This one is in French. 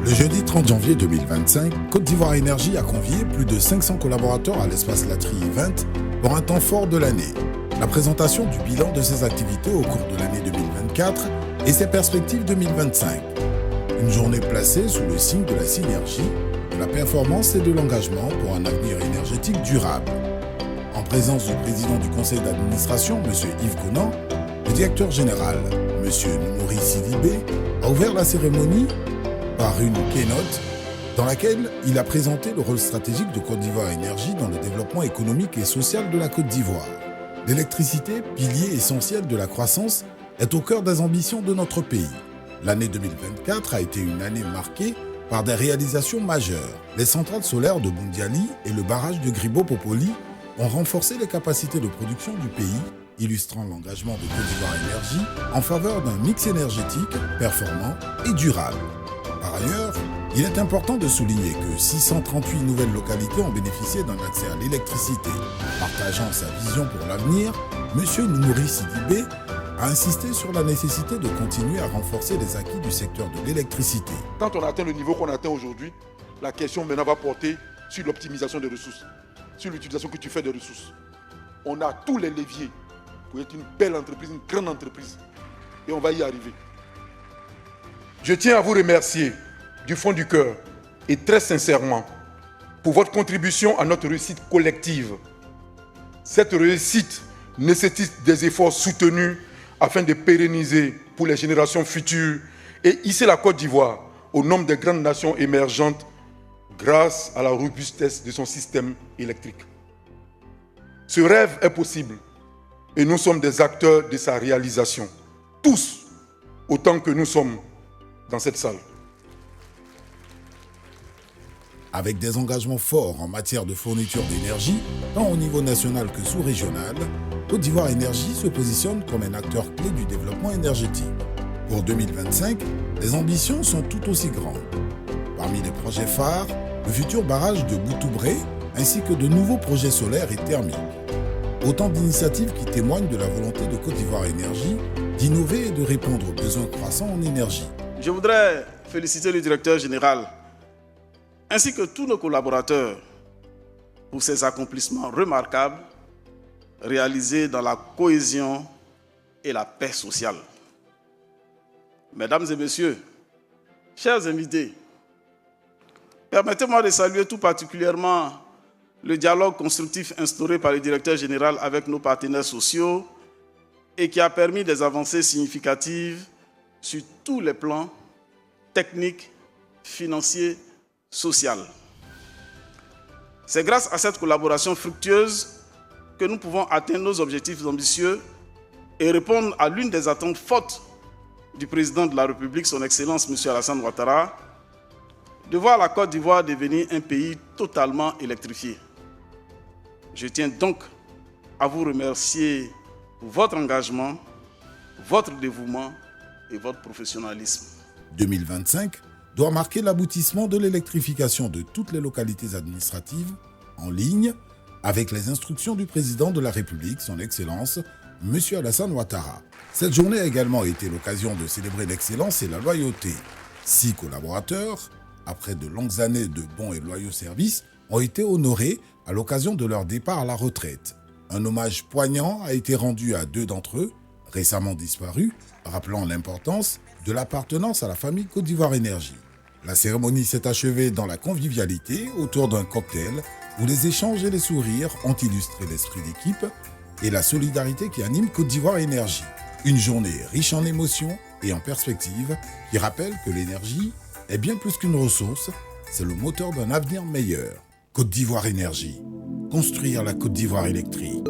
Le jeudi 30 janvier 2025, Côte d'Ivoire Énergie a convié plus de 500 collaborateurs à l'espace Latry Event pour un temps fort de l'année. La présentation du bilan de ses activités au cours de l'année 2024 et ses perspectives 2025. Une journée placée sous le signe de la synergie, de la performance et de l'engagement pour un avenir énergétique durable. En présence du président du conseil d'administration, M. Yves Conan, le directeur général, M. Noumouri Sidibé, a ouvert la cérémonie par une keynote dans laquelle il a présenté le rôle stratégique de Côte d'Ivoire Énergie dans le développement économique et social de la Côte d'Ivoire. L'électricité, pilier essentiel de la croissance, est au cœur des ambitions de notre pays. L'année 2024 a été une année marquée par des réalisations majeures. Les centrales solaires de Bundiali et le barrage de Gribo-Popoli ont renforcé les capacités de production du pays, illustrant l'engagement de Côte d'Ivoire Énergie en faveur d'un mix énergétique performant et durable. Par ailleurs, il est important de souligner que 638 nouvelles localités ont bénéficié d'un accès à l'électricité. Partageant sa vision pour l'avenir, M. Noumouri Sidibé a insisté sur la nécessité de continuer à renforcer les acquis du secteur de l'électricité. Quand on atteint le niveau qu'on atteint aujourd'hui, la question maintenant va porter sur l'optimisation des ressources, sur l'utilisation que tu fais des ressources. On a tous les leviers pour être une belle entreprise, une grande entreprise. Et on va y arriver. Je tiens à vous remercier du fond du cœur et très sincèrement pour votre contribution à notre réussite collective. Cette réussite nécessite des efforts soutenus afin de pérenniser pour les générations futures et hisser la Côte d'Ivoire au nombre des grandes nations émergentes grâce à la robustesse de son système électrique. Ce rêve est possible et nous sommes des acteurs de sa réalisation, tous autant que nous sommes dans cette salle. Avec des engagements forts en matière de fourniture d'énergie, tant au niveau national que sous-régional, Côte d'Ivoire Énergie se positionne comme un acteur clé du développement énergétique. Pour 2025, les ambitions sont tout aussi grandes. Parmi les projets phares, le futur barrage de Boutoubré ainsi que de nouveaux projets solaires et thermiques. Autant d'initiatives qui témoignent de la volonté de Côte d'Ivoire Énergie d'innover et de répondre aux besoins croissants en énergie. Je voudrais féliciter le directeur général ainsi que tous nos collaborateurs pour ces accomplissements remarquables réalisés dans la cohésion et la paix sociale. Mesdames et messieurs, chers invités, permettez-moi de saluer tout particulièrement le dialogue constructif instauré par le directeur général avec nos partenaires sociaux et qui a permis des avancées significatives sur tous les plans techniques, financiers, social. C'est grâce à cette collaboration fructueuse que nous pouvons atteindre nos objectifs ambitieux et répondre à l'une des attentes fortes du président de la République, son Excellence M. Alassane Ouattara, de voir la Côte d'Ivoire devenir un pays totalement électrifié. Je tiens donc à vous remercier pour votre engagement, votre dévouement et votre professionnalisme. 2025 doit marquer l'aboutissement de l'électrification de toutes les localités administratives en ligne avec les instructions du président de la République, son Excellence, M. Alassane Ouattara. Cette journée a également été l'occasion de célébrer l'excellence et la loyauté. 6 collaborateurs, après de longues années de bons et loyaux services, ont été honorés à l'occasion de leur départ à la retraite. Un hommage poignant a été rendu à 2 d'entre eux, récemment disparus, rappelant l'importance de l'appartenance à la famille Côte d'Ivoire Énergie. La cérémonie s'est achevée dans la convivialité autour d'un cocktail où les échanges et les sourires ont illustré l'esprit d'équipe et la solidarité qui anime Côte d'Ivoire Énergie. Une journée riche en émotions et en perspectives qui rappelle que l'énergie est bien plus qu'une ressource, c'est le moteur d'un avenir meilleur. Côte d'Ivoire Énergie. Construire la Côte d'Ivoire électrique.